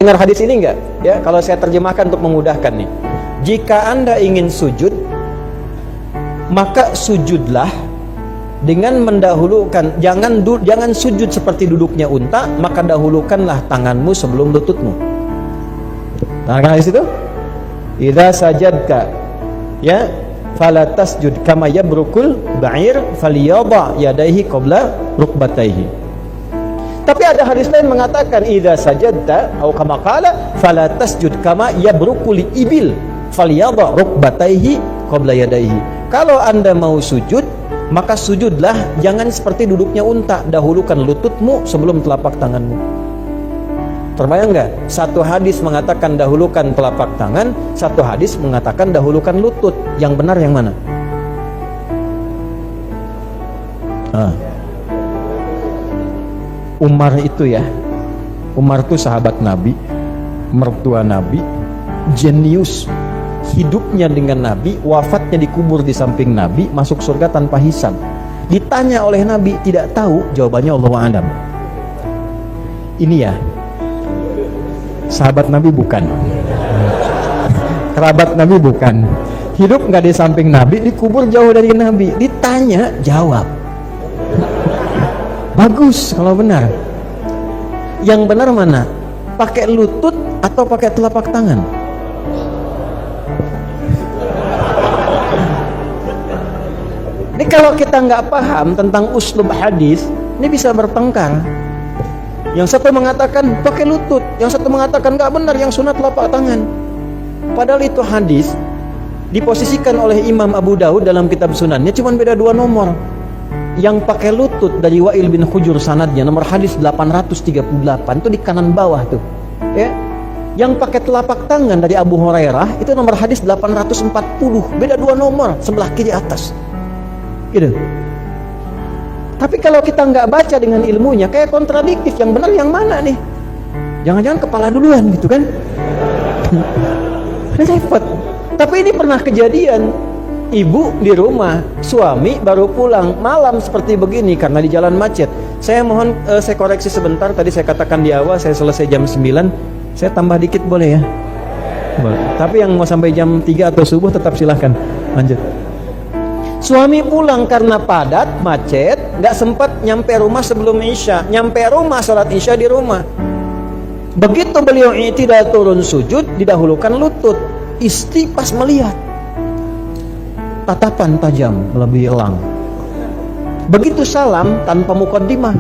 Dengar hadis ini enggak? Ya, kalau saya terjemahkan untuk memudahkan nih. Jika Anda ingin sujud, maka sujudlah dengan mendahulukan, jangan sujud seperti duduknya unta, maka dahulukanlah tanganmu sebelum lututmu. Tangan hadis itu? Idza sajadta, ya, fala tasjud kama yabrukul ba'ir falyadha yadayhi qabla rukbatayhi. Tapi ada hadis lain mengatakan idza sajadta atau kama qala fala tasjud kama yabrukul ibil falyadha rukbatayhi qabla yadayhi. Kalau Anda mau sujud, maka sujudlah jangan seperti duduknya unta, dahulukan lututmu sebelum telapak tanganmu. Terbayang nggak? Satu hadis mengatakan dahulukan telapak tangan, satu hadis mengatakan dahulukan lutut. Yang benar yang mana? Umar itu ya, Umar itu sahabat Nabi, mertua Nabi, jenius, hidupnya dengan Nabi, wafatnya dikubur di samping Nabi, masuk surga tanpa hisab. Ditanya oleh Nabi, tidak tahu, jawabannya Allahu a'lam. Ini ya, sahabat Nabi bukan, kerabat Nabi bukan, hidup nggak di samping Nabi, dikubur jauh dari Nabi, ditanya jawab. Bagus kalau benar. Yang benar mana? Pakai lutut atau pakai telapak tangan? Ini kalau kita nggak paham tentang uslub hadis, ini bisa bertengkar. Yang satu mengatakan pakai lutut, yang satu mengatakan nggak benar, yang sunat telapak tangan. Padahal itu hadis diposisikan oleh Imam Abu Daud dalam kitab Sunannya cuma beda 2 nomor. Yang pakai lutut dari Wa'il bin Hujur sanadnya nomor hadis 838 itu di kanan bawah tuh, ya. Yang pakai telapak tangan dari Abu Hurairah itu nomor hadis 840, beda 2 nomor, sebelah kiri atas, gitu. Tapi kalau kita nggak baca dengan ilmunya, kayak kontradiktif. Yang benar yang mana nih? Jangan-jangan kepala duluan gitu kan? Repot. Tapi ini pernah kejadian. Ibu di rumah, suami baru pulang malam seperti begini karena di jalan macet. Saya mohon saya koreksi sebentar, tadi saya katakan di awal saya selesai jam 9, saya tambah dikit boleh ya? Boleh. Tapi yang mau sampai jam 3 atau subuh tetap silahkan lanjut. Suami pulang karena padat, macet, nggak sempat nyampe rumah sebelum Isya. Nyampe rumah sholat Isya di rumah. Begitu beliau i'tidal turun sujud, didahulukan lutut. Istri pas melihat, tatapan tajam, lebih elang. Begitu salam tanpa mukaddimah.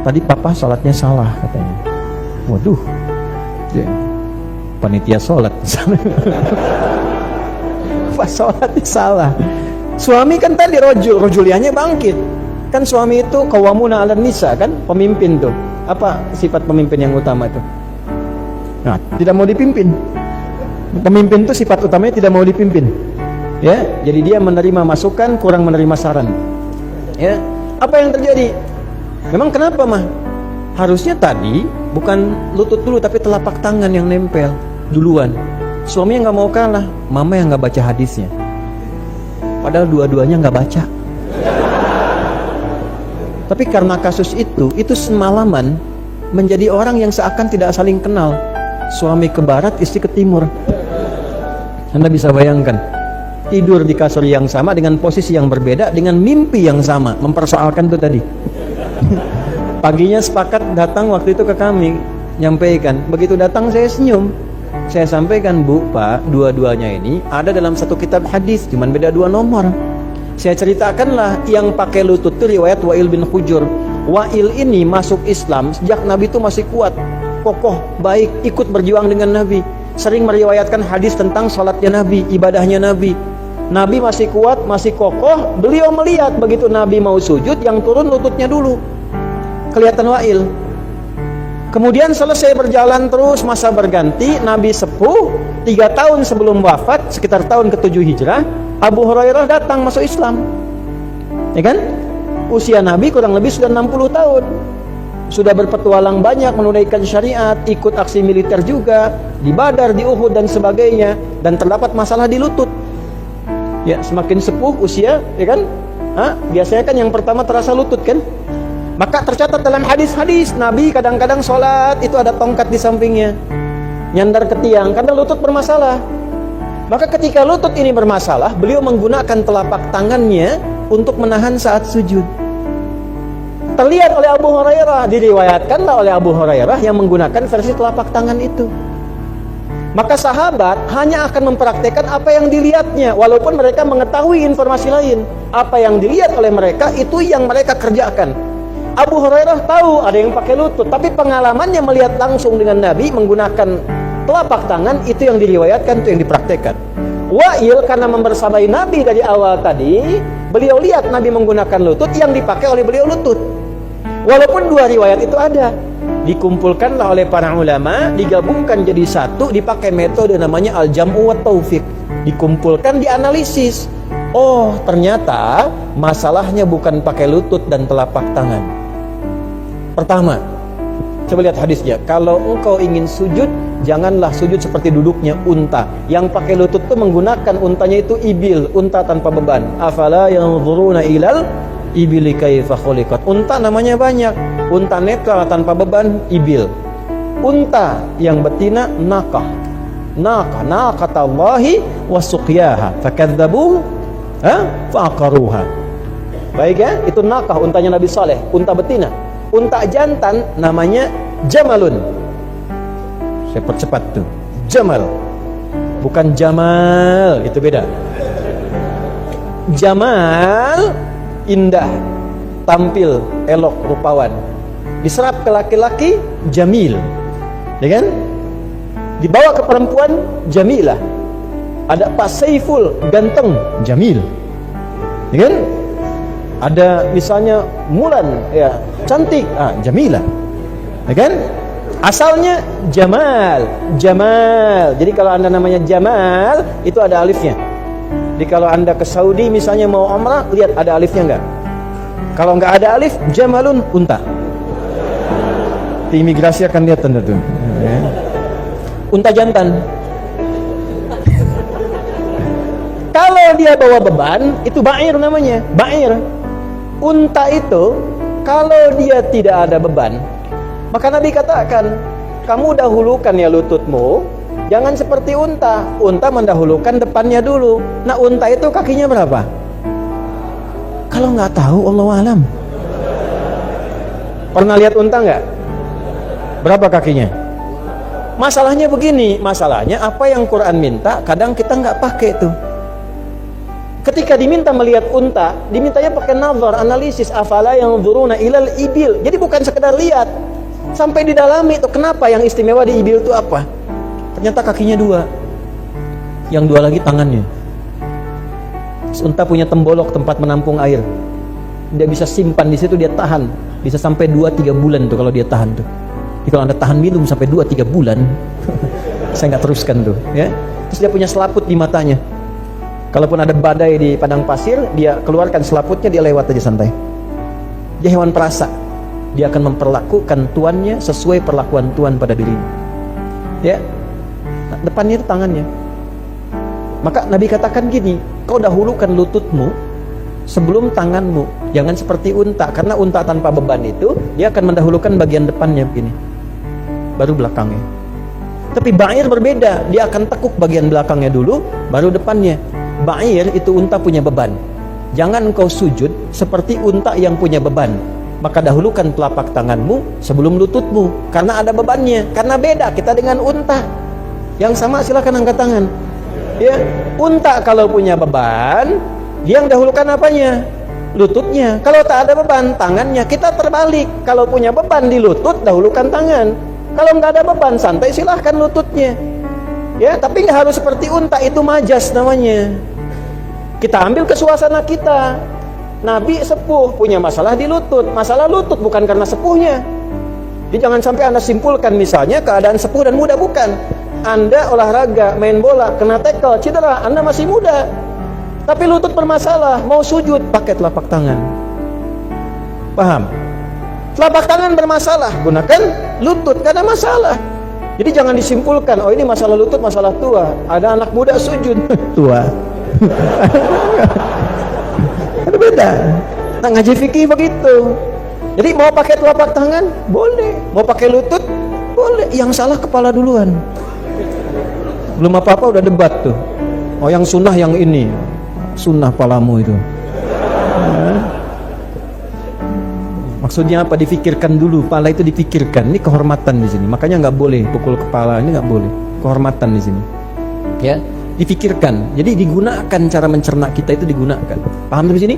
Tadi papa sholatnya salah katanya. Waduh, ya, panitia sholat. Pas sholatnya salah. Suami kan tadi rojuliannya bangkit. Kan suami itu qawwamuna 'alan nisa kan, pemimpin tuh. Apa sifat pemimpin yang utama itu? Nah, tidak mau dipimpin. Pemimpin itu sifat utamanya tidak mau dipimpin. Ya, jadi dia menerima masukan, kurang menerima saran. Ya, apa yang terjadi? Memang kenapa mah? Harusnya tadi bukan lutut dulu tapi telapak tangan yang nempel duluan. Suaminya nggak mau kalah, mama yang nggak baca hadisnya. Padahal dua-duanya nggak baca. Tapi karena kasus itu semalaman menjadi orang yang seakan tidak saling kenal. Suami ke barat, istri ke timur. Anda bisa bayangkan, tidur di kasur yang sama dengan posisi yang berbeda, dengan mimpi yang sama, mempersoalkan itu tadi. Paginya sepakat datang waktu itu ke kami, nyampaikan. Begitu datang saya senyum. Saya sampaikan, Bu, Pak, dua-duanya ini ada dalam satu kitab hadis, cuman beda 2 nomor. Saya ceritakanlah yang pakai lutut itu riwayat Wa'il bin Hujur. Wa'il ini masuk Islam sejak Nabi itu masih kuat, kokoh, baik, ikut berjuang dengan Nabi. Sering meriwayatkan hadis tentang sholatnya Nabi, ibadahnya Nabi. Nabi masih kuat, masih kokoh. Beliau melihat begitu Nabi mau sujud, yang turun lututnya dulu. Kelihatan Wa'il. Kemudian selesai berjalan terus, masa berganti, Nabi sepuh, 3 tahun sebelum wafat, sekitar tahun ke-7 Hijrah, Abu Hurairah datang masuk Islam. Ya kan? Usia Nabi kurang lebih sudah 60 tahun. Sudah berpetualang banyak menunaikan syariat, ikut aksi militer juga, di Badar, di Uhud dan sebagainya, dan terdapat masalah di lutut. Ya, semakin sepuh usia, ya kan? Biasanya kan yang pertama terasa lutut kan? Maka tercatat dalam hadis-hadis Nabi kadang-kadang sholat itu ada tongkat di sampingnya, nyandar ke tiang karena lutut bermasalah. Maka ketika lutut ini bermasalah, beliau menggunakan telapak tangannya untuk menahan saat sujud. Terlihat oleh Abu Hurairah, diriwayatkanlah oleh Abu Hurairah yang menggunakan versi telapak tangan itu. Maka sahabat hanya akan mempraktekkan apa yang dilihatnya, walaupun mereka mengetahui informasi lain. Apa yang dilihat oleh mereka itu yang mereka kerjakan. Abu Hurairah tahu ada yang pakai lutut, tapi pengalamannya melihat langsung dengan Nabi menggunakan telapak tangan, itu yang diriwayatkan, itu yang dipraktekkan. Wa'il karena membersamai Nabi dari awal tadi, beliau lihat Nabi menggunakan lutut, yang dipakai oleh beliau lutut. Walaupun dua riwayat itu ada, dikumpulkanlah oleh para ulama, digabungkan jadi satu, dipakai metode namanya al-jam'u wa taufiq. Dikumpulkan, dianalisis. Oh, ternyata masalahnya bukan pakai lutut dan telapak tangan. Pertama, coba lihat hadisnya. Kalau engkau ingin sujud, janganlah sujud seperti duduknya unta. Yang pakai lutut itu menggunakan untanya itu ibil, unta tanpa beban. Afala yanzuruna ilal ibili kaifa khuliqat. Unta namanya banyak. Unta netral tanpa beban, ibil. Unta yang betina, nakah. Naqatallahi wa suqyaha fakadzabuhu fa'aqaruha. Baik ya, itu nakah, untanya Nabi Saleh, unta betina. Unta jantan namanya jamalun. Saya percepat tuh. Jamal. Bukan Jamal, itu beda. Jamal indah, tampil, elok, rupawan. Diserap ke laki-laki, jamil. Ya kan? Dibawa ke perempuan, jamilah. Ada Pak Saiful, ganteng, jamil. Ya kan? Ada misalnya Mulan, ya, cantik, jamilah. Ya kan? Asalnya Jamal. Jadi kalau Anda namanya Jamal, itu ada alifnya. Jadi kalau Anda ke Saudi misalnya mau umrah, lihat ada alifnya enggak? Kalau enggak ada alif, Jamalun, unta. Di imigrasi akan lihat tanda tuh. Ya. Unta jantan. Kalau dia bawa beban, itu ba'ir namanya. Ba'ir. Unta itu kalau dia tidak ada beban, maka Nabi katakan, kamu dahulukan ya lututmu, jangan seperti unta. Unta mendahulukan depannya dulu. Nah, unta itu kakinya berapa? Kalau nggak tahu, Allahu alam. Pernah lihat unta nggak? Berapa kakinya? Masalahnya begini, masalahnya apa yang Quran minta, kadang kita nggak pakai tuh. Ketika diminta melihat unta, dimintanya pakai nazar, analisis. Afala yanzuruna ilal ibil. Jadi bukan sekedar lihat, sampai didalami itu kenapa yang istimewa di ibil itu apa? Ternyata kakinya dua, yang dua lagi tangannya. Unta punya tembolok, tempat menampung air. Dia bisa simpan di situ, dia tahan. Bisa sampai 2-3 bulan tuh kalau dia tahan tuh. Jadi kalau Anda tahan minum sampai 2-3 bulan, saya nggak teruskan tuh, ya. Terus dia punya selaput di matanya. Kalaupun ada badai di padang pasir, dia keluarkan selaputnya, dia lewat aja santai. Dia hewan perasa. Dia akan memperlakukan tuannya sesuai perlakuan tuan pada dirinya. Ya. Nah, depannya itu tangannya. Maka Nabi katakan gini, kau dahulukan lututmu sebelum tanganmu. Jangan seperti unta, karena unta tanpa beban itu dia akan mendahulukan bagian depannya begini, baru belakangnya. Tapi ba'ir berbeda, dia akan tekuk bagian belakangnya dulu, baru depannya. Ba'ir itu unta punya beban. Jangan engkau sujud seperti unta yang punya beban. Maka dahulukan telapak tanganmu sebelum lututmu, karena ada bebannya. Karena beda kita dengan unta. Yang sama silakan angkat tangan. Ya, unta kalau punya beban, dia yang dahulukan apanya? Lututnya. Kalau tak ada beban, tangannya. Kita terbalik. Kalau punya beban di lutut, dahulukan tangan. Kalau nggak ada beban, santai silahkan lututnya. Ya, tapi nggak harus seperti unta, itu majas namanya. Kita ambil ke suasana kita. Nabi sepuh, punya masalah di lutut. Masalah lutut bukan karena sepuhnya. Jadi jangan sampai Anda simpulkan misalnya keadaan sepuh dan muda, bukan. Anda olahraga, main bola, kena tackle, cedera, Anda masih muda. Tapi lutut bermasalah, mau sujud pakai telapak tangan. Paham? Telapak tangan bermasalah, gunakan lutut, gak ada masalah. Jadi jangan disimpulkan, oh ini masalah lutut, masalah tua. Ada anak muda sujud, tua. Ada beda. Nah, ngaji fikih begitu. Jadi mau pakai telapak tangan boleh, mau pakai lutut boleh. Yang salah kepala duluan. Belum apa-apa udah debat tuh. Oh yang sunnah yang ini, sunnah palamu itu. Maksudnya apa? Difikirkan dulu, pala itu dipikirkan. Ini kehormatan di sini. Makanya nggak boleh pukul kepala, ini nggak boleh. Kehormatan di sini. Ya, dipikirkan. Jadi digunakan cara mencerna kita itu digunakan. Paham di sini?